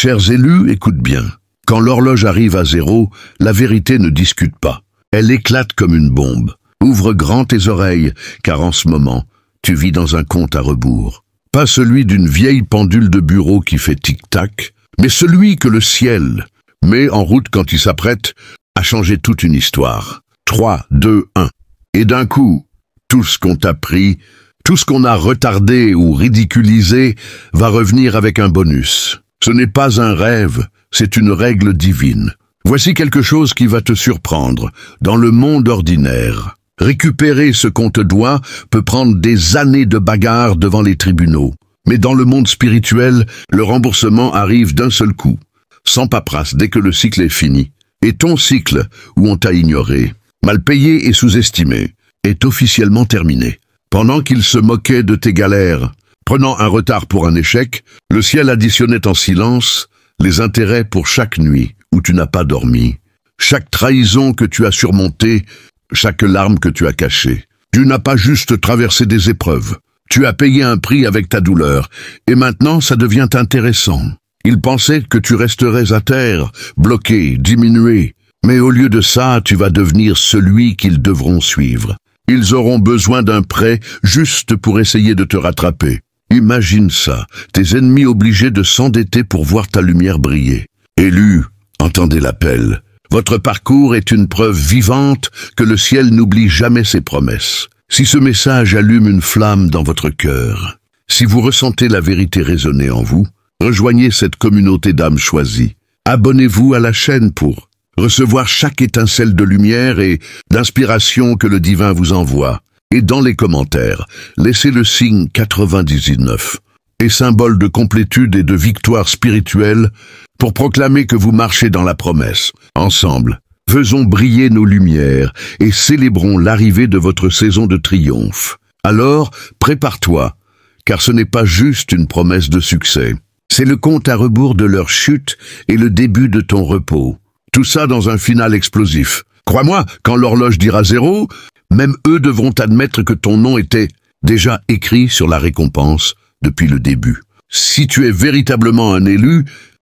Chers élus, écoute bien. Quand l'horloge arrive à 0, la vérité ne discute pas. Elle éclate comme une bombe. Ouvre grand tes oreilles, car en ce moment, tu vis dans un compte à rebours. Pas celui d'une vieille pendule de bureau qui fait tic-tac, mais celui que le ciel met en route quand il s'apprête à changer toute une histoire. 3, 2, 1. Et d'un coup, tout ce qu'on t'a pris, tout ce qu'on a retardé ou ridiculisé va revenir avec un bonus. Ce n'est pas un rêve, c'est une règle divine. Voici quelque chose qui va te surprendre. Dans le monde ordinaire, récupérer ce qu'on te doit peut prendre des années de bagarre devant les tribunaux. Mais dans le monde spirituel, le remboursement arrive d'un seul coup, sans paperasse dès que le cycle est fini. Et ton cycle, où on t'a ignoré, mal payé et sous-estimé, est officiellement terminé. Pendant qu'il se moquait de tes galères, prenant un retard pour un échec, le ciel additionnait en silence les intérêts pour chaque nuit où tu n'as pas dormi, chaque trahison que tu as surmontée, chaque larme que tu as cachée. Tu n'as pas juste traversé des épreuves, tu as payé un prix avec ta douleur, et maintenant ça devient intéressant. Ils pensaient que tu resterais à terre, bloqué, diminué, mais au lieu de ça, tu vas devenir celui qu'ils devront suivre. Ils auront besoin d'un prêt juste pour essayer de te rattraper. Imagine ça, tes ennemis obligés de s'endetter pour voir ta lumière briller. Élus, entendez l'appel. Votre parcours est une preuve vivante que le ciel n'oublie jamais ses promesses. Si ce message allume une flamme dans votre cœur, si vous ressentez la vérité résonner en vous, rejoignez cette communauté d'âmes choisies. Abonnez-vous à la chaîne pour recevoir chaque étincelle de lumière et d'inspiration que le divin vous envoie. Et dans les commentaires, laissez le signe 99 et symbole de complétude et de victoire spirituelle pour proclamer que vous marchez dans la promesse. Ensemble, faisons briller nos lumières et célébrons l'arrivée de votre saison de triomphe. Alors, prépare-toi, car ce n'est pas juste une promesse de succès. C'est le compte à rebours de leur chute et le début de ton repos. Tout ça dans un final explosif. Crois-moi, quand l'horloge dira 0, même eux devront admettre que ton nom était déjà écrit sur la récompense depuis le début. Si tu es véritablement un élu,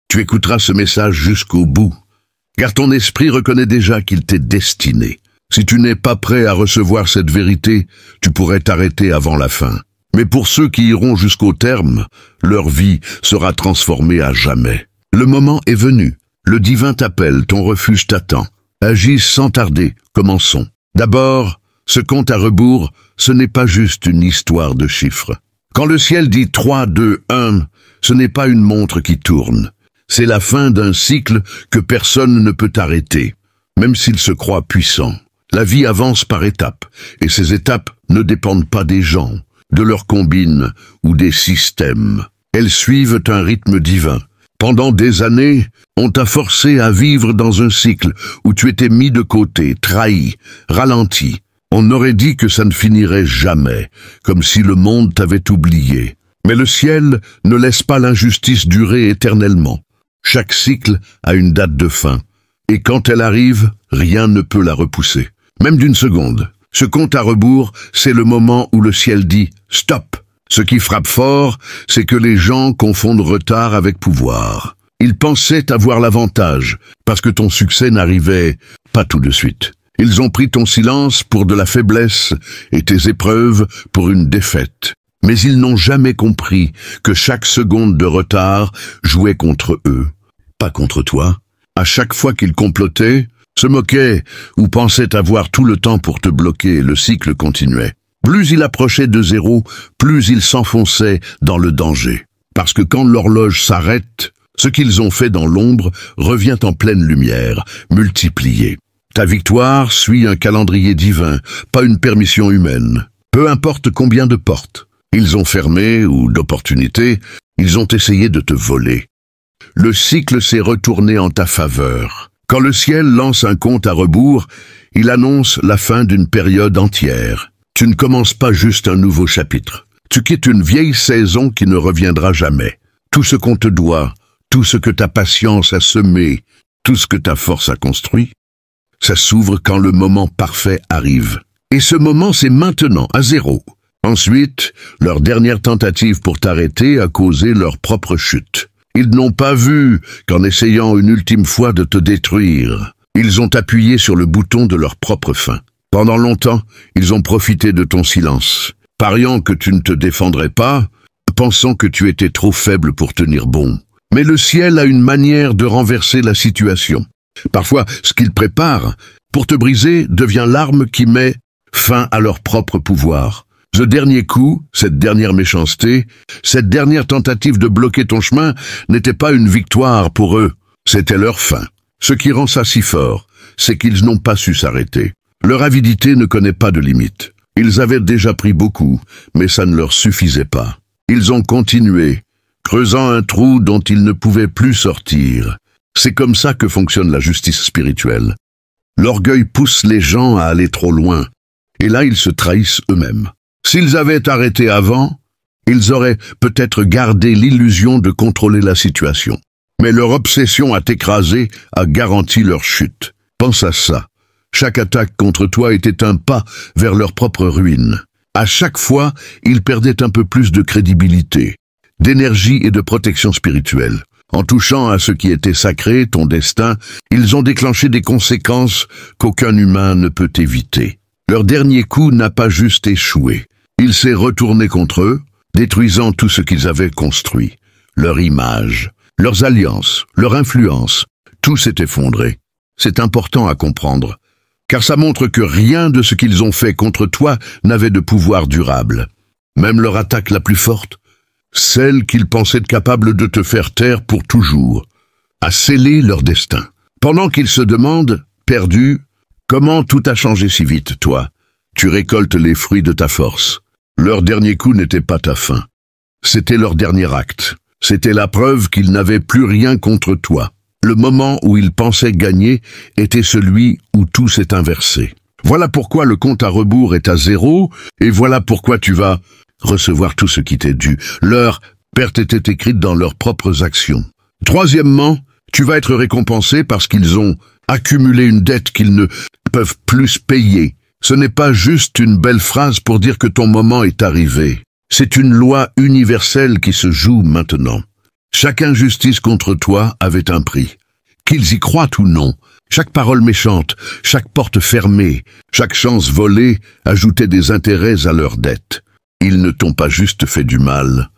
tu écouteras ce message jusqu'au bout, car ton esprit reconnaît déjà qu'il t'est destiné. Si tu n'es pas prêt à recevoir cette vérité, tu pourrais t'arrêter avant la fin. Mais pour ceux qui iront jusqu'au terme, leur vie sera transformée à jamais. Le moment est venu. Le divin t'appelle, ton refuge t'attend. Agis sans tarder, commençons. D'abord, ce compte à rebours, ce n'est pas juste une histoire de chiffres. Quand le ciel dit 3, 2, 1, ce n'est pas une montre qui tourne. C'est la fin d'un cycle que personne ne peut arrêter, même s'il se croit puissant. La vie avance par étapes, et ces étapes ne dépendent pas des gens, de leurs combines ou des systèmes. Elles suivent un rythme divin. Pendant des années, on t'a forcé à vivre dans un cycle où tu étais mis de côté, trahi, ralenti. On aurait dit que ça ne finirait jamais, comme si le monde t'avait oublié. Mais le ciel ne laisse pas l'injustice durer éternellement. Chaque cycle a une date de fin, et quand elle arrive, rien ne peut la repousser. Même d'une seconde. Ce compte à rebours, c'est le moment où le ciel dit « Stop ». Ce qui frappe fort, c'est que les gens confondent retard avec pouvoir. Ils pensaient avoir l'avantage, parce que ton succès n'arrivait pas tout de suite. Ils ont pris ton silence pour de la faiblesse et tes épreuves pour une défaite. Mais ils n'ont jamais compris que chaque seconde de retard jouait contre eux, pas contre toi. À chaque fois qu'ils complotaient, se moquaient ou pensaient avoir tout le temps pour te bloquer, le cycle continuait. Plus il approchait de 0, plus il s'enfonçait dans le danger. Parce que quand l'horloge s'arrête, ce qu'ils ont fait dans l'ombre revient en pleine lumière, multiplié. Ta victoire suit un calendrier divin, pas une permission humaine. Peu importe combien de portes ils ont fermées ou d'opportunités, ils ont essayé de te voler. Le cycle s'est retourné en ta faveur. Quand le ciel lance un compte à rebours, il annonce la fin d'une période entière. Tu ne commences pas juste un nouveau chapitre. Tu quittes une vieille saison qui ne reviendra jamais. Tout ce qu'on te doit, tout ce que ta patience a semé, tout ce que ta force a construit, ça s'ouvre quand le moment parfait arrive. Et ce moment, c'est maintenant, à 0. Ensuite, leur dernière tentative pour t'arrêter a causé leur propre chute. Ils n'ont pas vu qu'en essayant une ultime fois de te détruire, ils ont appuyé sur le bouton de leur propre fin. Pendant longtemps, ils ont profité de ton silence, pariant que tu ne te défendrais pas, pensant que tu étais trop faible pour tenir bon. Mais le ciel a une manière de renverser la situation. Parfois, ce qu'il prépare pour te briser devient l'arme qui met fin à leur propre pouvoir. Ce dernier coup, cette dernière méchanceté, cette dernière tentative de bloquer ton chemin n'était pas une victoire pour eux, c'était leur fin. Ce qui rend ça si fort, c'est qu'ils n'ont pas su s'arrêter. Leur avidité ne connaît pas de limite. Ils avaient déjà pris beaucoup, mais ça ne leur suffisait pas. Ils ont continué, creusant un trou dont ils ne pouvaient plus sortir. C'est comme ça que fonctionne la justice spirituelle. L'orgueil pousse les gens à aller trop loin, et là ils se trahissent eux-mêmes. S'ils avaient arrêté avant, ils auraient peut-être gardé l'illusion de contrôler la situation. Mais leur obsession à t'écraser a garanti leur chute. Pense à ça. Chaque attaque contre toi était un pas vers leur propre ruine. À chaque fois, ils perdaient un peu plus de crédibilité, d'énergie et de protection spirituelle. En touchant à ce qui était sacré, ton destin, ils ont déclenché des conséquences qu'aucun humain ne peut éviter. Leur dernier coup n'a pas juste échoué. Il s'est retourné contre eux, détruisant tout ce qu'ils avaient construit. Leur image, leurs alliances, leur influence, tout s'est effondré. C'est important à comprendre, car ça montre que rien de ce qu'ils ont fait contre toi n'avait de pouvoir durable. Même leur attaque la plus forte, celle qu'ils pensaient capables de te faire taire pour toujours, a scellé leur destin. Pendant qu'ils se demandent, perdus, comment tout a changé si vite, toi, tu récoltes les fruits de ta force. Leur dernier coup n'était pas ta fin. C'était leur dernier acte. C'était la preuve qu'ils n'avaient plus rien contre toi. Le moment où ils pensaient gagner était celui où tout s'est inversé. Voilà pourquoi le compte à rebours est à 0, et voilà pourquoi tu vas recevoir tout ce qui t'est dû. Leur perte était écrite dans leurs propres actions. Troisièmement, tu vas être récompensé parce qu'ils ont accumulé une dette qu'ils ne peuvent plus payer. Ce n'est pas juste une belle phrase pour dire que ton moment est arrivé. C'est une loi universelle qui se joue maintenant. Chaque injustice contre toi avait un prix. Qu'ils y croient ou non, chaque parole méchante, chaque porte fermée, chaque chance volée ajoutait des intérêts à leur dette. Ils ne t'ont pas juste fait du mal.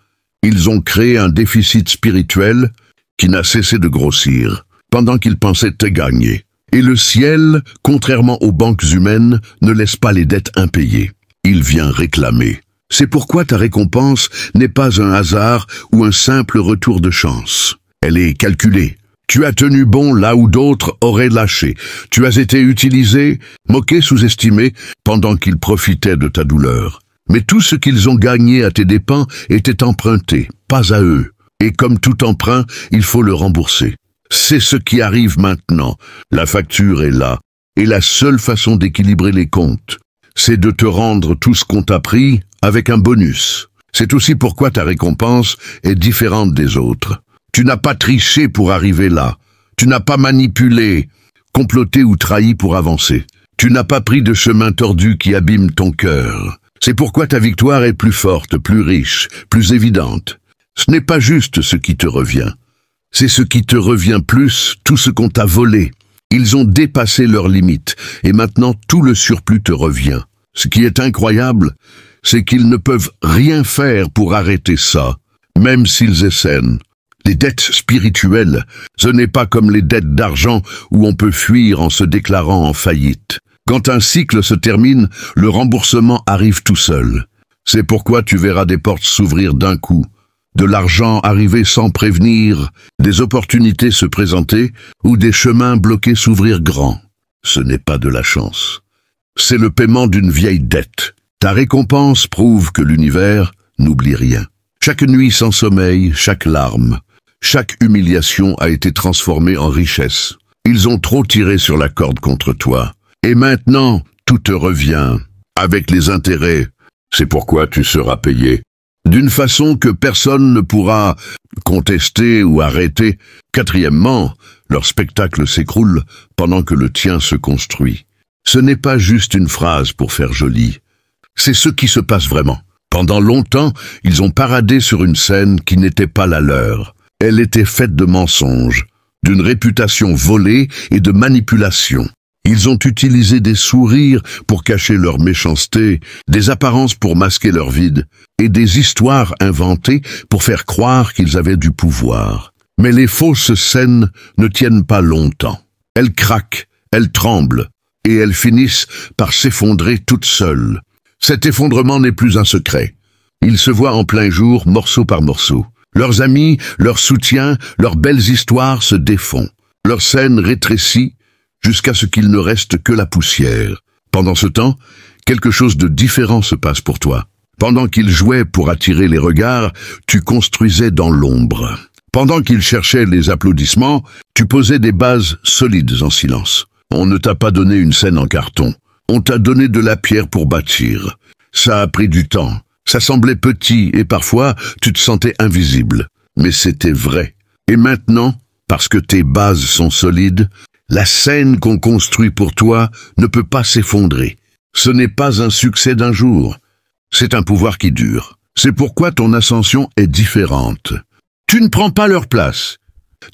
Ils ont créé un déficit spirituel qui n'a cessé de grossir, pendant qu'ils pensaient te gagner. Et le ciel, contrairement aux banques humaines, ne laisse pas les dettes impayées. Il vient réclamer. C'est pourquoi ta récompense n'est pas un hasard ou un simple retour de chance. Elle est calculée. Tu as tenu bon là où d'autres auraient lâché. Tu as été utilisé, moqué, sous-estimé, pendant qu'ils profitaient de ta douleur. Mais tout ce qu'ils ont gagné à tes dépens était emprunté, pas à eux. Et comme tout emprunt, il faut le rembourser. C'est ce qui arrive maintenant. La facture est là. Et la seule façon d'équilibrer les comptes, c'est de te rendre tout ce qu'on t'a pris avec un bonus. C'est aussi pourquoi ta récompense est différente des autres. Tu n'as pas triché pour arriver là. Tu n'as pas manipulé, comploté ou trahi pour avancer. Tu n'as pas pris de chemin tordu qui abîme ton cœur. C'est pourquoi ta victoire est plus forte, plus riche, plus évidente. Ce n'est pas juste ce qui te revient. C'est ce qui te revient plus, tout ce qu'on t'a volé. Ils ont dépassé leurs limites, et maintenant tout le surplus te revient. Ce qui est incroyable, c'est qu'ils ne peuvent rien faire pour arrêter ça, même s'ils essaient. Les dettes spirituelles, ce n'est pas comme les dettes d'argent où on peut fuir en se déclarant en faillite. Quand un cycle se termine, le remboursement arrive tout seul. C'est pourquoi tu verras des portes s'ouvrir d'un coup, de l'argent arriver sans prévenir, des opportunités se présenter ou des chemins bloqués s'ouvrir grands. Ce n'est pas de la chance. C'est le paiement d'une vieille dette. Ta récompense prouve que l'univers n'oublie rien. Chaque nuit sans sommeil, chaque larme, chaque humiliation a été transformée en richesse. Ils ont trop tiré sur la corde contre toi. Et maintenant, tout te revient, avec les intérêts. C'est pourquoi tu seras payé. D'une façon que personne ne pourra contester ou arrêter. Quatrièmement, leur spectacle s'écroule pendant que le tien se construit. Ce n'est pas juste une phrase pour faire joli. C'est ce qui se passe vraiment. Pendant longtemps, ils ont paradé sur une scène qui n'était pas la leur. Elle était faite de mensonges, d'une réputation volée et de manipulation. Ils ont utilisé des sourires pour cacher leur méchanceté, des apparences pour masquer leur vide, et des histoires inventées pour faire croire qu'ils avaient du pouvoir. Mais les fausses scènes ne tiennent pas longtemps. Elles craquent, elles tremblent, et elles finissent par s'effondrer toutes seules. Cet effondrement n'est plus un secret. Il se voit en plein jour, morceau par morceau. Leurs amis, leur soutien, leurs belles histoires se défont. Leur scène rétrécit jusqu'à ce qu'il ne reste que la poussière. Pendant ce temps, quelque chose de différent se passe pour toi. Pendant qu'ils jouaient pour attirer les regards, tu construisais dans l'ombre. Pendant qu'ils cherchaient les applaudissements, tu posais des bases solides en silence. On ne t'a pas donné une scène en carton. On t'a donné de la pierre pour bâtir. Ça a pris du temps. Ça semblait petit et parfois tu te sentais invisible. Mais c'était vrai. Et maintenant, parce que tes bases sont solides, la scène qu'on construit pour toi ne peut pas s'effondrer. Ce n'est pas un succès d'un jour. C'est un pouvoir qui dure. C'est pourquoi ton ascension est différente. Tu ne prends pas leur place.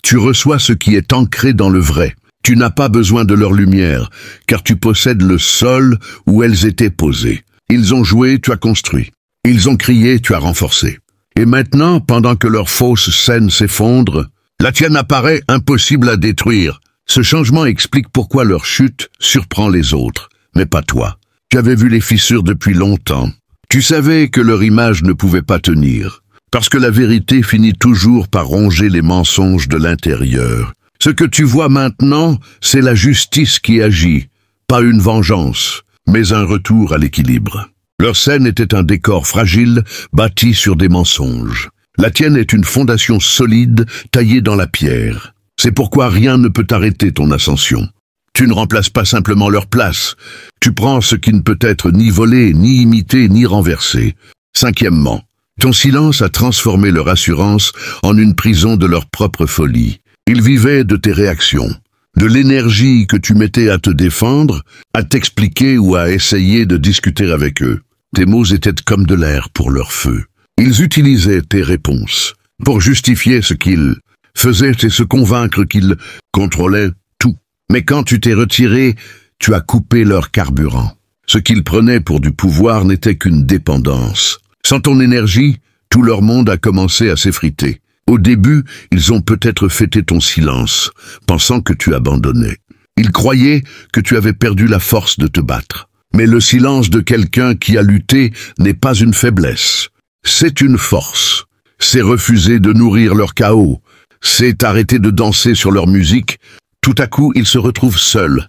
Tu reçois ce qui est ancré dans le vrai. Tu n'as pas besoin de leur lumière, car tu possèdes le sol où elles étaient posées. Ils ont joué, tu as construit. Ils ont crié, tu as renforcé. Et maintenant, pendant que leur fausse scène s'effondre, la tienne apparaît impossible à détruire. Ce changement explique pourquoi leur chute surprend les autres, mais pas toi. Tu avais vu les fissures depuis longtemps. Tu savais que leur image ne pouvait pas tenir, parce que la vérité finit toujours par ronger les mensonges de l'intérieur. Ce que tu vois maintenant, c'est la justice qui agit, pas une vengeance, mais un retour à l'équilibre. Leur scène était un décor fragile, bâti sur des mensonges. La tienne est une fondation solide, taillée dans la pierre. C'est pourquoi rien ne peut arrêter ton ascension. Tu ne remplaces pas simplement leur place. Tu prends ce qui ne peut être ni volé, ni imité, ni renversé. Cinquièmement, ton silence a transformé leur assurance en une prison de leur propre folie. Ils vivaient de tes réactions, de l'énergie que tu mettais à te défendre, à t'expliquer ou à essayer de discuter avec eux. Tes mots étaient comme de l'air pour leur feu. Ils utilisaient tes réponses pour justifier ce qu'ils faisaient et se convaincre qu'ils contrôlaient tout. Mais quand tu t'es retiré, tu as coupé leur carburant. Ce qu'ils prenaient pour du pouvoir n'était qu'une dépendance. Sans ton énergie, tout leur monde a commencé à s'effriter. Au début, ils ont peut-être fêté ton silence, pensant que tu abandonnais. Ils croyaient que tu avais perdu la force de te battre. Mais le silence de quelqu'un qui a lutté n'est pas une faiblesse. C'est une force. C'est refuser de nourrir leur chaos. C'est arrêter de danser sur leur musique. Tout à coup, ils se retrouvent seuls,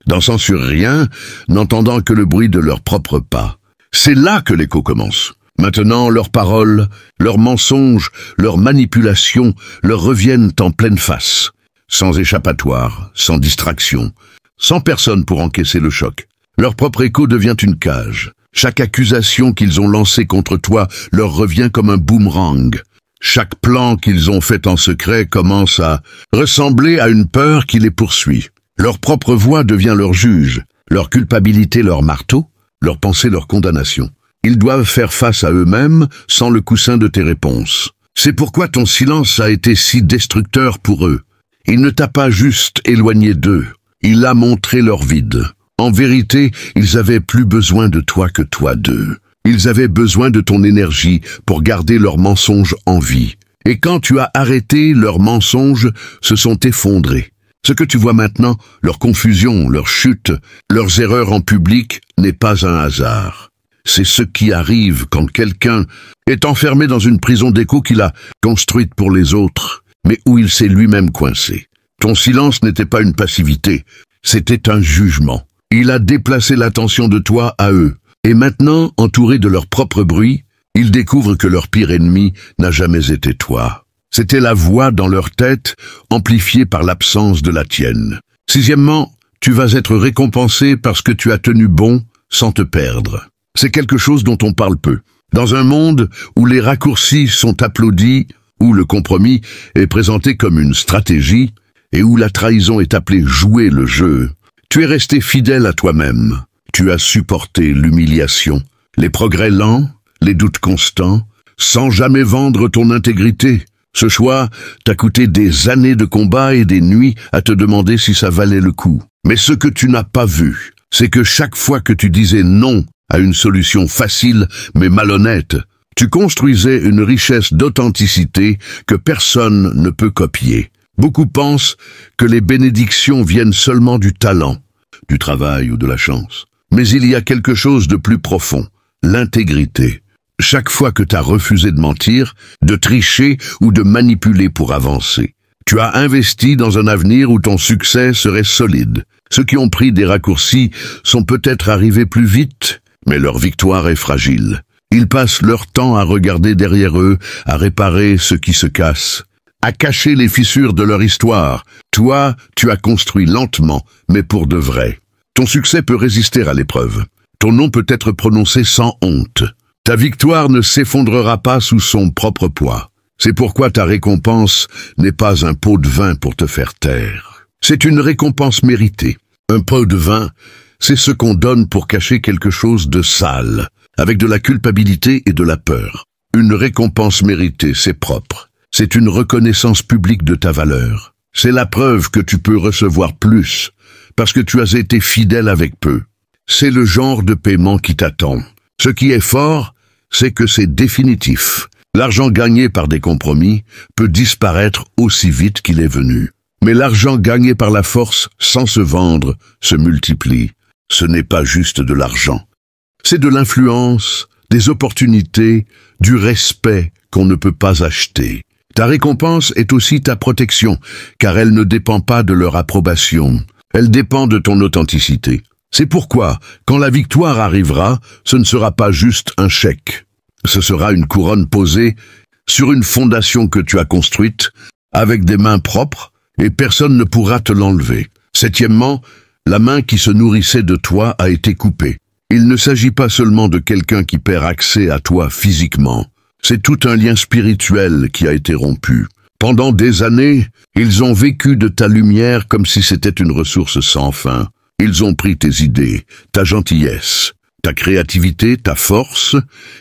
dansant sur rien, n'entendant que le bruit de leurs propres pas. C'est là que l'écho commence. Maintenant, leurs paroles, leurs mensonges, leurs manipulations leur reviennent en pleine face, sans échappatoire, sans distraction, sans personne pour encaisser le choc. Leur propre écho devient une cage. Chaque accusation qu'ils ont lancée contre toi leur revient comme un boomerang. Chaque plan qu'ils ont fait en secret commence à ressembler à une peur qui les poursuit. Leur propre voix devient leur juge, leur culpabilité leur marteau, leur pensée leur condamnation. Ils doivent faire face à eux-mêmes sans le coussin de tes réponses. C'est pourquoi ton silence a été si destructeur pour eux. Il ne t'a pas juste éloigné d'eux, il a montré leur vide. En vérité, ils avaient plus besoin de toi que toi d'eux. Ils avaient besoin de ton énergie pour garder leurs mensonges en vie. Et quand tu as arrêté, leurs mensonges se sont effondrés. Ce que tu vois maintenant, leur confusion, leur chute, leurs erreurs en public, n'est pas un hasard. C'est ce qui arrive quand quelqu'un est enfermé dans une prison d'écho qu'il a construite pour les autres, mais où il s'est lui-même coincé. Ton silence n'était pas une passivité, c'était un jugement. Il a déplacé l'attention de toi à eux. Et maintenant, entourés de leur propre bruit, ils découvrent que leur pire ennemi n'a jamais été toi. C'était la voix dans leur tête, amplifiée par l'absence de la tienne. Sixièmement, tu vas être récompensé parce que tu as tenu bon sans te perdre. C'est quelque chose dont on parle peu. Dans un monde où les raccourcis sont applaudis, où le compromis est présenté comme une stratégie, et où la trahison est appelée jouer le jeu, tu es resté fidèle à toi-même. Tu as supporté l'humiliation, les progrès lents, les doutes constants, sans jamais vendre ton intégrité. Ce choix t'a coûté des années de combat et des nuits à te demander si ça valait le coup. Mais ce que tu n'as pas vu, c'est que chaque fois que tu disais non à une solution facile mais malhonnête, tu construisais une richesse d'authenticité que personne ne peut copier. Beaucoup pensent que les bénédictions viennent seulement du talent, du travail ou de la chance. Mais il y a quelque chose de plus profond, l'intégrité. Chaque fois que tu as refusé de mentir, de tricher ou de manipuler pour avancer, tu as investi dans un avenir où ton succès serait solide. Ceux qui ont pris des raccourcis sont peut-être arrivés plus vite, mais leur victoire est fragile. Ils passent leur temps à regarder derrière eux, à réparer ce qui se casse, à cacher les fissures de leur histoire. Toi, tu as construit lentement, mais pour de vrai. Ton succès peut résister à l'épreuve. Ton nom peut être prononcé sans honte. Ta victoire ne s'effondrera pas sous son propre poids. C'est pourquoi ta récompense n'est pas un pot de vin pour te faire taire. C'est une récompense méritée. Un pot de vin, c'est ce qu'on donne pour cacher quelque chose de sale, avec de la culpabilité et de la peur. Une récompense méritée, c'est propre. C'est une reconnaissance publique de ta valeur. C'est la preuve que tu peux recevoir plus, parce que tu as été fidèle avec peu. C'est le genre de paiement qui t'attend. Ce qui est fort, c'est que c'est définitif. L'argent gagné par des compromis peut disparaître aussi vite qu'il est venu. Mais l'argent gagné par la force, sans se vendre, se multiplie. Ce n'est pas juste de l'argent. C'est de l'influence, des opportunités, du respect qu'on ne peut pas acheter. Ta récompense est aussi ta protection, car elle ne dépend pas de leur approbation. Elle dépend de ton authenticité. C'est pourquoi, quand la victoire arrivera, ce ne sera pas juste un chèque. Ce sera une couronne posée sur une fondation que tu as construite, avec des mains propres, et personne ne pourra te l'enlever. Septièmement, la main qui se nourrissait de toi a été coupée. Il ne s'agit pas seulement de quelqu'un qui perd accès à toi physiquement. C'est tout un lien spirituel qui a été rompu. Pendant des années, ils ont vécu de ta lumière comme si c'était une ressource sans fin. Ils ont pris tes idées, ta gentillesse, ta créativité, ta force,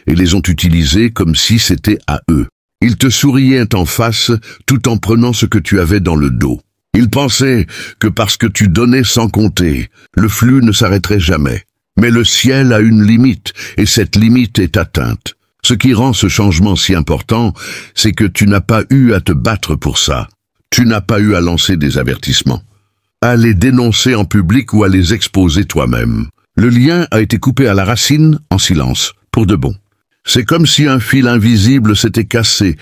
et les ont utilisées comme si c'était à eux. Ils te souriaient en face tout en prenant ce que tu avais dans le dos. Ils pensaient que parce que tu donnais sans compter, le flux ne s'arrêterait jamais. Mais le ciel a une limite, et cette limite est atteinte. Ce qui rend ce changement si important, c'est que tu n'as pas eu à te battre pour ça. Tu n'as pas eu à lancer des avertissements, à les dénoncer en public ou à les exposer toi-même. Le lien a été coupé à la racine, en silence, pour de bon. C'est comme si un fil invisible s'était cassé,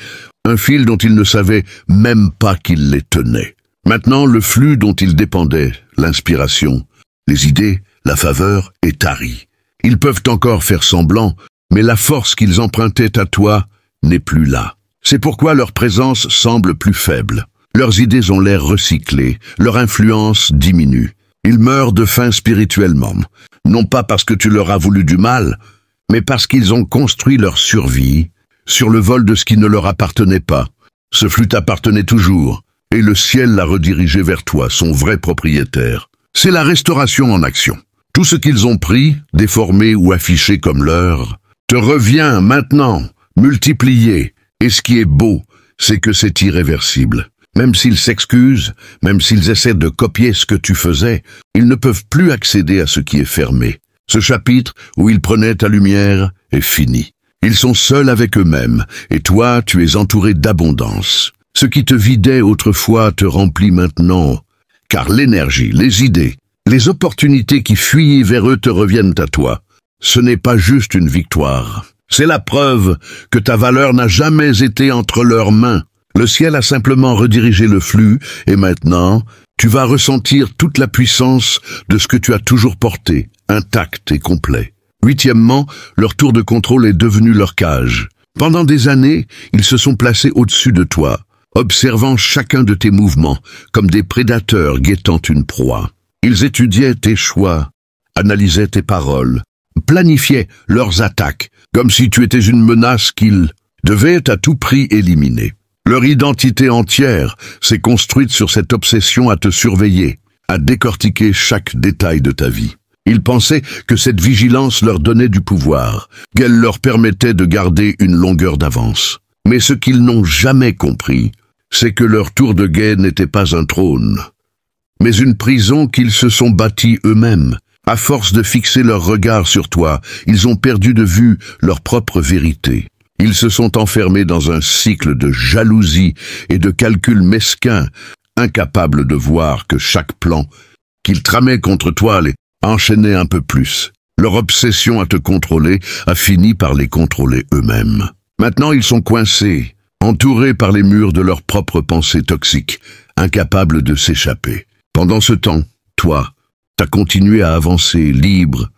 un fil dont ils ne savaient même pas qu'il les tenait. Maintenant, le flux dont ils dépendaient, l'inspiration, les idées, la faveur, est tarie. Ils peuvent encore faire semblant, mais la force qu'ils empruntaient à toi n'est plus là. C'est pourquoi leur présence semble plus faible. Leurs idées ont l'air recyclées, leur influence diminue. Ils meurent de faim spirituellement, non pas parce que tu leur as voulu du mal, mais parce qu'ils ont construit leur survie sur le vol de ce qui ne leur appartenait pas. Ce flux t'appartenait toujours, et le ciel l'a redirigé vers toi, son vrai propriétaire. C'est la restauration en action. Tout ce qu'ils ont pris, déformé ou affiché comme leur, te revient maintenant, multiplié. Et ce qui est beau, c'est que c'est irréversible. Même s'ils s'excusent, même s'ils essaient de copier ce que tu faisais, ils ne peuvent plus accéder à ce qui est fermé. Ce chapitre où ils prenaient ta lumière est fini. Ils sont seuls avec eux-mêmes, et toi, tu es entouré d'abondance. Ce qui te vidait autrefois te remplit maintenant, car l'énergie, les idées, les opportunités qui fuyaient vers eux te reviennent à toi. Ce n'est pas juste une victoire. C'est la preuve que ta valeur n'a jamais été entre leurs mains. Le ciel a simplement redirigé le flux, et maintenant, tu vas ressentir toute la puissance de ce que tu as toujours porté, intact et complet. Huitièmement, leur tour de contrôle est devenu leur cage. Pendant des années, ils se sont placés au-dessus de toi, observant chacun de tes mouvements, comme des prédateurs guettant une proie. Ils étudiaient tes choix, analysaient tes paroles, planifiaient leurs attaques, comme si tu étais une menace qu'ils devaient à tout prix éliminer. Leur identité entière s'est construite sur cette obsession à te surveiller, à décortiquer chaque détail de ta vie. Ils pensaient que cette vigilance leur donnait du pouvoir, qu'elle leur permettait de garder une longueur d'avance. Mais ce qu'ils n'ont jamais compris, c'est que leur tour de guet n'était pas un trône, mais une prison qu'ils se sont bâtie eux-mêmes. À force de fixer leur regard sur toi, ils ont perdu de vue leur propre vérité. Ils se sont enfermés dans un cycle de jalousie et de calculs mesquins, incapables de voir que chaque plan qu'ils tramaient contre toi les enchaînait un peu plus. Leur obsession à te contrôler a fini par les contrôler eux-mêmes. Maintenant ils sont coincés, entourés par les murs de leurs propres pensées toxiques, incapables de s'échapper. Pendant ce temps, toi, t'as continué à avancer libre,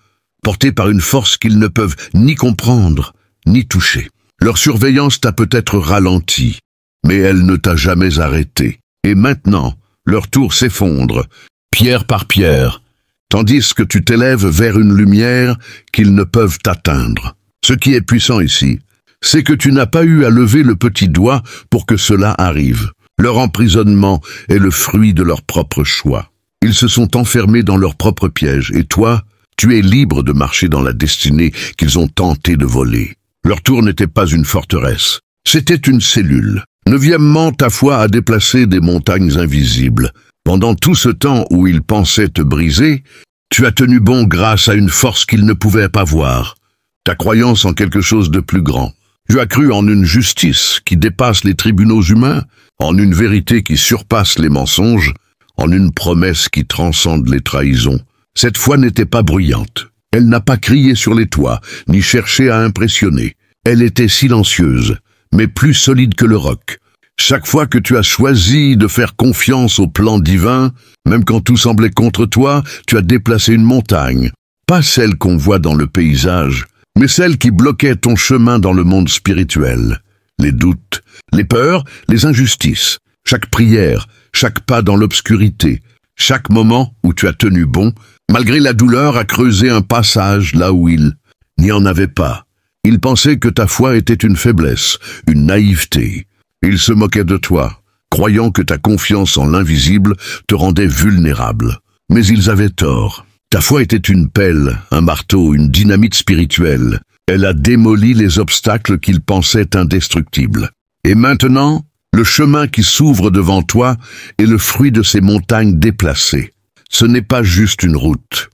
porté par une force qu'ils ne peuvent ni comprendre, ni toucher. Leur surveillance t'a peut-être ralenti, mais elle ne t'a jamais arrêté. Et maintenant, leur tour s'effondre, pierre par pierre, tandis que tu t'élèves vers une lumière qu'ils ne peuvent atteindre. Ce qui est puissant ici, c'est que tu n'as pas eu à lever le petit doigt pour que cela arrive. Leur emprisonnement est le fruit de leur propre choix. Ils se sont enfermés dans leur propre piège, et toi, tu es libre de marcher dans la destinée qu'ils ont tenté de voler. Leur tour n'était pas une forteresse, c'était une cellule. Neuvièmement, ta foi a déplacé des montagnes invisibles. Pendant tout ce temps où ils pensaient te briser, tu as tenu bon grâce à une force qu'ils ne pouvaient pas voir. Ta croyance en quelque chose de plus grand. Tu as cru en une justice qui dépasse les tribunaux humains, en une vérité qui surpasse les mensonges, en une promesse qui transcende les trahisons. Cette foi n'était pas bruyante. Elle n'a pas crié sur les toits, ni cherché à impressionner. Elle était silencieuse, mais plus solide que le roc. Chaque fois que tu as choisi de faire confiance au plan divin, même quand tout semblait contre toi, tu as déplacé une montagne. Pas celle qu'on voit dans le paysage, mais celle qui bloquait ton chemin dans le monde spirituel. Les doutes, les peurs, les injustices, chaque prière, chaque pas dans l'obscurité, chaque moment où tu as tenu bon, malgré la douleur, a creusé un passage là où il n'y en avait pas. Ils pensaient que ta foi était une faiblesse, une naïveté. Ils se moquaient de toi, croyant que ta confiance en l'invisible te rendait vulnérable. Mais ils avaient tort. Ta foi était une pelle, un marteau, une dynamite spirituelle. Elle a démoli les obstacles qu'ils pensaient indestructibles. Et maintenant, le chemin qui s'ouvre devant toi est le fruit de ces montagnes déplacées. Ce n'est pas juste une route.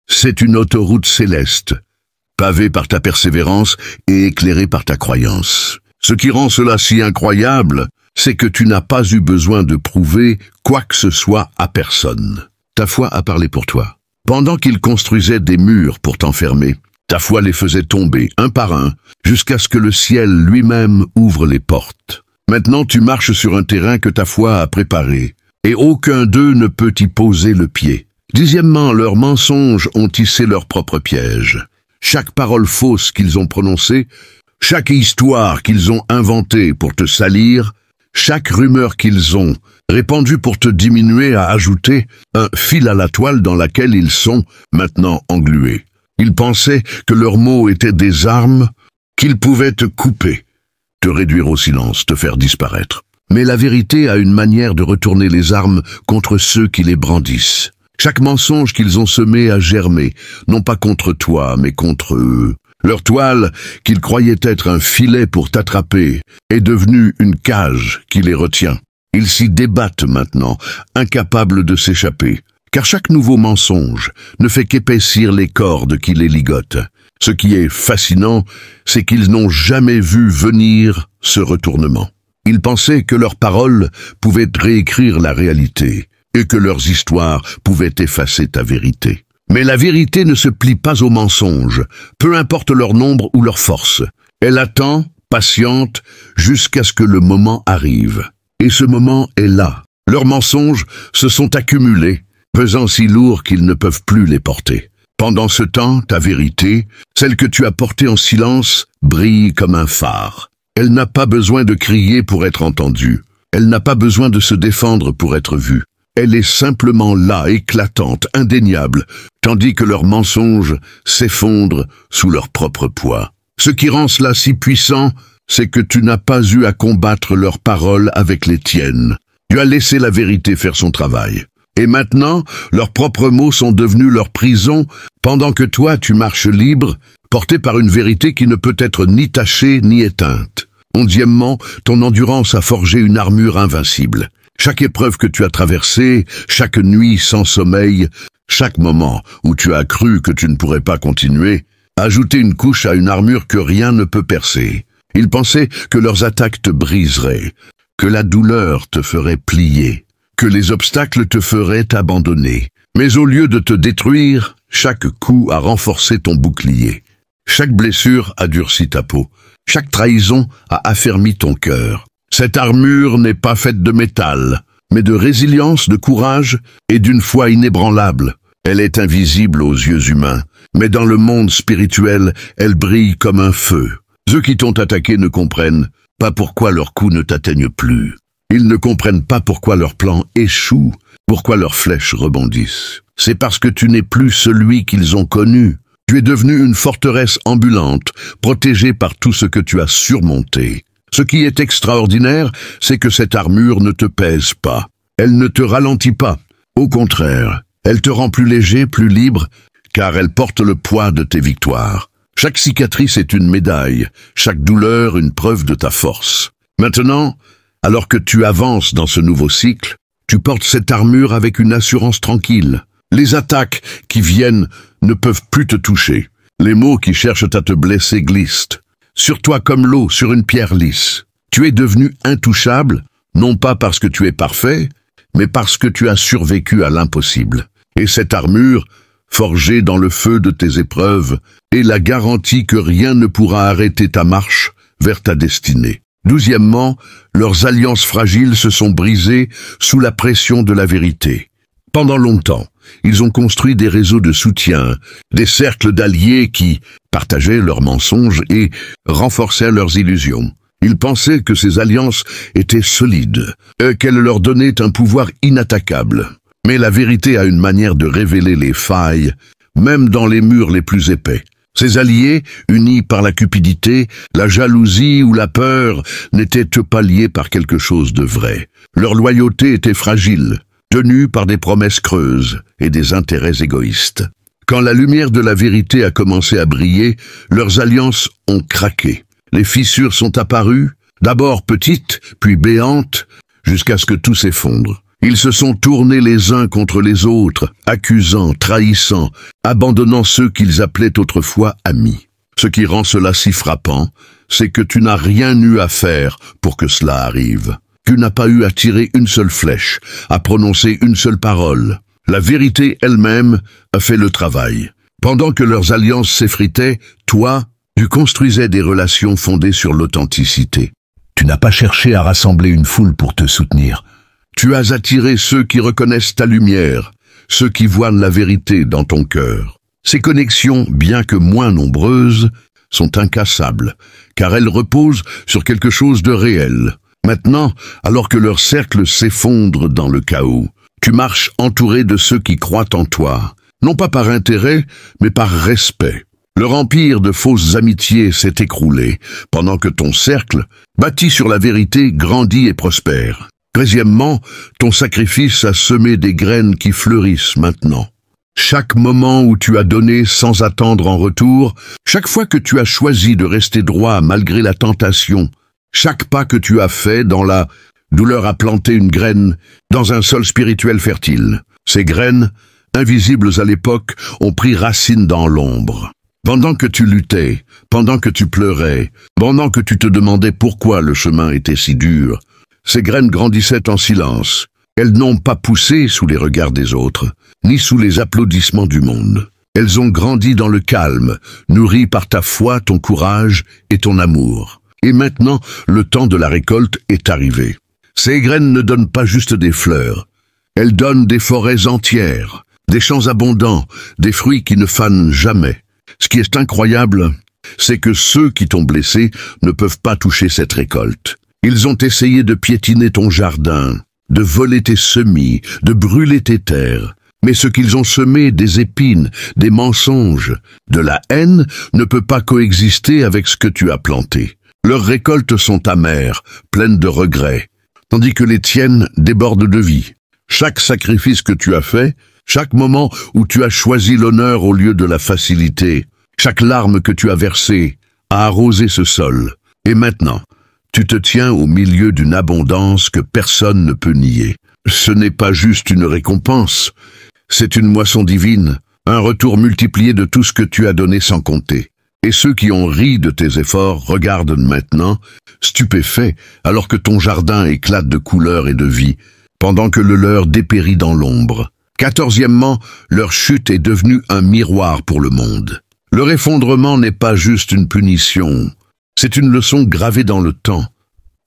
C'est une autoroute céleste, pavée par ta persévérance et éclairée par ta croyance. Ce qui rend cela si incroyable, c'est que tu n'as pas eu besoin de prouver quoi que ce soit à personne. Ta foi a parlé pour toi. Pendant qu'ils construisaient des murs pour t'enfermer, ta foi les faisait tomber, un par un, jusqu'à ce que le ciel lui-même ouvre les portes. Maintenant tu marches sur un terrain que ta foi a préparé, et aucun d'eux ne peut y poser le pied. Dixièmement, leurs mensonges ont tissé leur propre piège. Chaque parole fausse qu'ils ont prononcée, chaque histoire qu'ils ont inventée pour te salir, chaque rumeur qu'ils ont répandue pour te diminuer a ajouté un fil à la toile dans laquelle ils sont maintenant englués. Ils pensaient que leurs mots étaient des armes qu'ils pouvaient te couper, te réduire au silence, te faire disparaître. Mais la vérité a une manière de retourner les armes contre ceux qui les brandissent. Chaque mensonge qu'ils ont semé a germé, non pas contre toi, mais contre eux. Leur toile, qu'ils croyaient être un filet pour t'attraper, est devenue une cage qui les retient. Ils s'y débattent maintenant, incapables de s'échapper, car chaque nouveau mensonge ne fait qu'épaissir les cordes qui les ligotent. Ce qui est fascinant, c'est qu'ils n'ont jamais vu venir ce retournement. Ils pensaient que leurs paroles pouvaient réécrire la réalité, et que leurs histoires pouvaient effacer ta vérité. Mais la vérité ne se plie pas aux mensonges, peu importe leur nombre ou leur force. Elle attend, patiente, jusqu'à ce que le moment arrive. Et ce moment est là. Leurs mensonges se sont accumulés, pesant si lourd qu'ils ne peuvent plus les porter. Pendant ce temps, ta vérité, celle que tu as portée en silence, brille comme un phare. Elle n'a pas besoin de crier pour être entendue. Elle n'a pas besoin de se défendre pour être vue. Elle est simplement là, éclatante, indéniable, tandis que leurs mensonges s'effondrent sous leur propre poids. Ce qui rend cela si puissant, c'est que tu n'as pas eu à combattre leurs paroles avec les tiennes. Tu as laissé la vérité faire son travail. Et maintenant, leurs propres mots sont devenus leur prison, pendant que toi tu marches libre, porté par une vérité qui ne peut être ni tachée ni éteinte. Onzièmement, ton endurance a forgé une armure invincible. Chaque épreuve que tu as traversée, chaque nuit sans sommeil, chaque moment où tu as cru que tu ne pourrais pas continuer, a ajouté une couche à une armure que rien ne peut percer. Ils pensaient que leurs attaques te briseraient, que la douleur te ferait plier, que les obstacles te feraient abandonner. Mais au lieu de te détruire, chaque coup a renforcé ton bouclier. Chaque blessure a durci ta peau. Chaque trahison a affermi ton cœur. Cette armure n'est pas faite de métal, mais de résilience, de courage et d'une foi inébranlable. Elle est invisible aux yeux humains, mais dans le monde spirituel, elle brille comme un feu. Ceux qui t'ont attaqué ne comprennent pas pourquoi leurs coups ne t'atteignent plus. Ils ne comprennent pas pourquoi leurs plans échouent, pourquoi leurs flèches rebondissent. C'est parce que tu n'es plus celui qu'ils ont connu. Tu es devenu une forteresse ambulante, protégée par tout ce que tu as surmonté. Ce qui est extraordinaire, c'est que cette armure ne te pèse pas. Elle ne te ralentit pas. Au contraire, elle te rend plus léger, plus libre, car elle porte le poids de tes victoires. Chaque cicatrice est une médaille, chaque douleur une preuve de ta force. Maintenant, alors que tu avances dans ce nouveau cycle, tu portes cette armure avec une assurance tranquille. Les attaques qui viennent ne peuvent plus te toucher. Les mots qui cherchent à te blesser glissent. Sur toi comme l'eau sur une pierre lisse. Tu es devenu intouchable, non pas parce que tu es parfait, mais parce que tu as survécu à l'impossible. Et cette armure, forgée dans le feu de tes épreuves, est la garantie que rien ne pourra arrêter ta marche vers ta destinée. Douzièmement, leurs alliances fragiles se sont brisées sous la pression de la vérité. Pendant longtemps, ils ont construit des réseaux de soutien, des cercles d'alliés qui partageaient leurs mensonges et renforçaient leurs illusions. Ils pensaient que ces alliances étaient solides, qu'elles leur donnaient un pouvoir inattaquable. Mais la vérité a une manière de révéler les failles, même dans les murs les plus épais. Ces alliés, unis par la cupidité, la jalousie ou la peur, n'étaient pas liés par quelque chose de vrai. Leur loyauté était fragile, tenue par des promesses creuses et des intérêts égoïstes. Quand la lumière de la vérité a commencé à briller, leurs alliances ont craqué. Les fissures sont apparues, d'abord petites, puis béantes, jusqu'à ce que tout s'effondre. Ils se sont tournés les uns contre les autres, accusant, trahissant, abandonnant ceux qu'ils appelaient autrefois amis. Ce qui rend cela si frappant, c'est que tu n'as rien eu à faire pour que cela arrive. Tu n'as pas eu à tirer une seule flèche, à prononcer une seule parole. La vérité elle-même a fait le travail. Pendant que leurs alliances s'effritaient, toi, tu construisais des relations fondées sur l'authenticité. Tu n'as pas cherché à rassembler une foule pour te soutenir. Tu as attiré ceux qui reconnaissent ta lumière, ceux qui voient la vérité dans ton cœur. Ces connexions, bien que moins nombreuses, sont incassables, car elles reposent sur quelque chose de réel. Maintenant, alors que leur cercle s'effondre dans le chaos, tu marches entouré de ceux qui croient en toi, non pas par intérêt, mais par respect. Leur empire de fausses amitiés s'est écroulé, pendant que ton cercle, bâti sur la vérité, grandit et prospère. Treizièmement, ton sacrifice a semé des graines qui fleurissent maintenant. Chaque moment où tu as donné sans attendre en retour, chaque fois que tu as choisi de rester droit malgré la tentation, chaque pas que tu as fait dans la douleur a planté une graine dans un sol spirituel fertile. Ces graines, invisibles à l'époque, ont pris racine dans l'ombre. Pendant que tu luttais, pendant que tu pleurais, pendant que tu te demandais pourquoi le chemin était si dur, ces graines grandissaient en silence. Elles n'ont pas poussé sous les regards des autres, ni sous les applaudissements du monde. Elles ont grandi dans le calme, nourries par ta foi, ton courage et ton amour. Et maintenant, le temps de la récolte est arrivé. Ces graines ne donnent pas juste des fleurs. Elles donnent des forêts entières, des champs abondants, des fruits qui ne fanent jamais. Ce qui est incroyable, c'est que ceux qui t'ont blessé ne peuvent pas toucher cette récolte. Ils ont essayé de piétiner ton jardin, de voler tes semis, de brûler tes terres. Mais ce qu'ils ont semé, des épines, des mensonges, de la haine, ne peut pas coexister avec ce que tu as planté. Leurs récoltes sont amères, pleines de regrets, tandis que les tiennes débordent de vie. Chaque sacrifice que tu as fait, chaque moment où tu as choisi l'honneur au lieu de la facilité, chaque larme que tu as versée, a arrosé ce sol. Et maintenant, Tu te tiens au milieu d'une abondance que personne ne peut nier. Ce n'est pas juste une récompense, c'est une moisson divine, un retour multiplié de tout ce que tu as donné sans compter. Et ceux qui ont ri de tes efforts regardent maintenant, stupéfaits, alors que ton jardin éclate de couleurs et de vie, pendant que le leur dépérit dans l'ombre. 14e, leur chute est devenue un miroir pour le monde. Leur effondrement n'est pas juste une punition, c'est une leçon gravée dans le temps,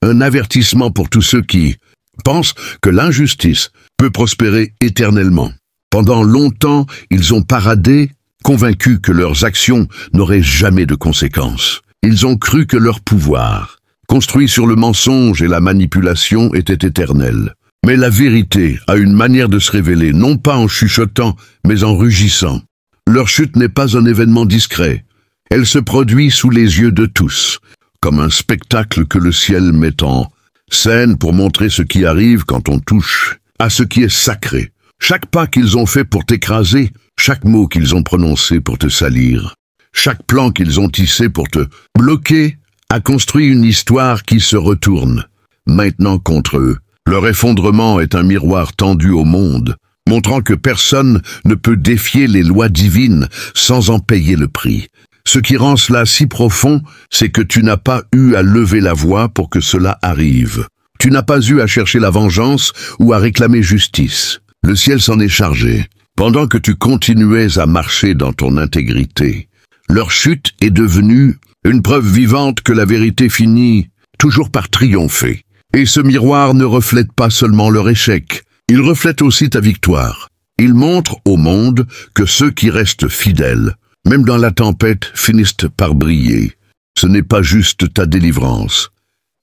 un avertissement pour tous ceux qui pensent que l'injustice peut prospérer éternellement. Pendant longtemps, ils ont paradé, convaincus que leurs actions n'auraient jamais de conséquences. Ils ont cru que leur pouvoir, construit sur le mensonge et la manipulation, était éternel. Mais la vérité a une manière de se révéler, non pas en chuchotant, mais en rugissant. Leur chute n'est pas un événement discret. Elle se produit sous les yeux de tous, comme un spectacle que le ciel met en scène pour montrer ce qui arrive quand on touche à ce qui est sacré. Chaque pas qu'ils ont fait pour t'écraser, chaque mot qu'ils ont prononcé pour te salir, chaque plan qu'ils ont tissé pour te bloquer, a construit une histoire qui se retourne, maintenant contre eux. Leur effondrement est un miroir tendu au monde, montrant que personne ne peut défier les lois divines sans en payer le prix. Ce qui rend cela si profond, c'est que tu n'as pas eu à lever la voix pour que cela arrive. Tu n'as pas eu à chercher la vengeance ou à réclamer justice. Le ciel s'en est chargé, pendant que tu continuais à marcher dans ton intégrité. Leur chute est devenue une preuve vivante que la vérité finit toujours par triompher. Et ce miroir ne reflète pas seulement leur échec, il reflète aussi ta victoire. Il montre au monde que ceux qui restent fidèles, même dans la tempête, finissent par briller. Ce n'est pas juste ta délivrance.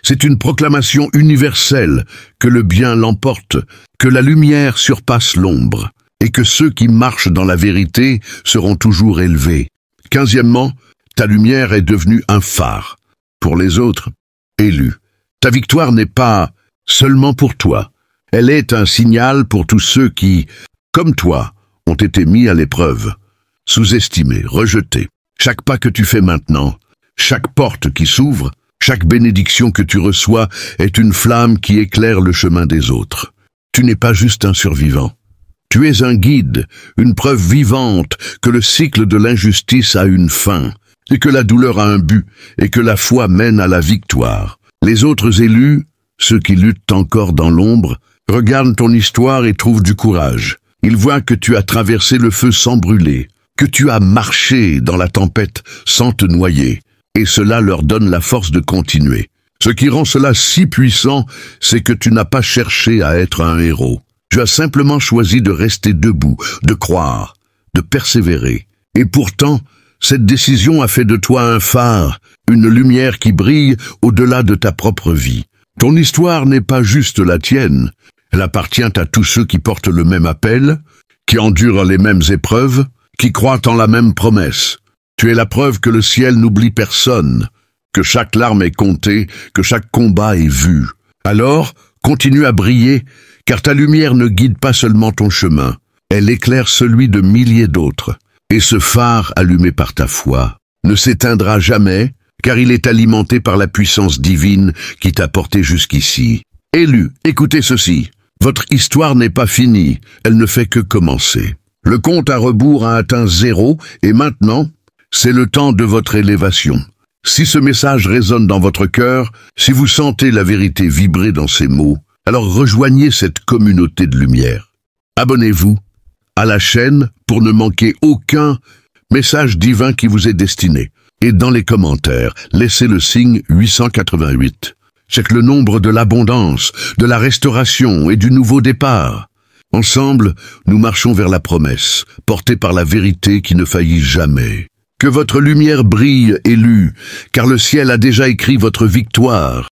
C'est une proclamation universelle que le bien l'emporte, que la lumière surpasse l'ombre, et que ceux qui marchent dans la vérité seront toujours élevés. 15e, ta lumière est devenue un phare. Pour les autres, élus. Ta victoire n'est pas seulement pour toi. Elle est un signal pour tous ceux qui, comme toi, ont été mis à l'épreuve, sous-estimés, rejetés. Chaque pas que tu fais maintenant, chaque porte qui s'ouvre, chaque bénédiction que tu reçois est une flamme qui éclaire le chemin des autres. Tu n'es pas juste un survivant. Tu es un guide, une preuve vivante que le cycle de l'injustice a une fin, et que la douleur a un but, et que la foi mène à la victoire. Les autres élus, ceux qui luttent encore dans l'ombre, regardent ton histoire et trouvent du courage. Ils voient que tu as traversé le feu sans brûler, que tu as marché dans la tempête sans te noyer, et cela leur donne la force de continuer. Ce qui rend cela si puissant, c'est que tu n'as pas cherché à être un héros. Tu as simplement choisi de rester debout, de croire, de persévérer. Et pourtant, cette décision a fait de toi un phare, une lumière qui brille au-delà de ta propre vie. Ton histoire n'est pas juste la tienne, elle appartient à tous ceux qui portent le même appel, qui endurent les mêmes épreuves, qui croient en la même promesse. Tu es la preuve que le ciel n'oublie personne, que chaque larme est comptée, que chaque combat est vu. Alors, continue à briller, car ta lumière ne guide pas seulement ton chemin, elle éclaire celui de milliers d'autres. Et ce phare allumé par ta foi ne s'éteindra jamais, car il est alimenté par la puissance divine qui t'a porté jusqu'ici. Élus, écoutez ceci. Votre histoire n'est pas finie, elle ne fait que commencer. Le compte à rebours a atteint 0 et maintenant, c'est le temps de votre élévation. Si ce message résonne dans votre cœur, si vous sentez la vérité vibrer dans ces mots, alors rejoignez cette communauté de lumière. Abonnez-vous à la chaîne pour ne manquer aucun message divin qui vous est destiné. Et dans les commentaires, laissez le signe 888. C'est le nombre de l'abondance, de la restauration et du nouveau départ. Ensemble, nous marchons vers la promesse, portée par la vérité qui ne faillit jamais. Que votre lumière brille, élus, car le ciel a déjà écrit votre victoire.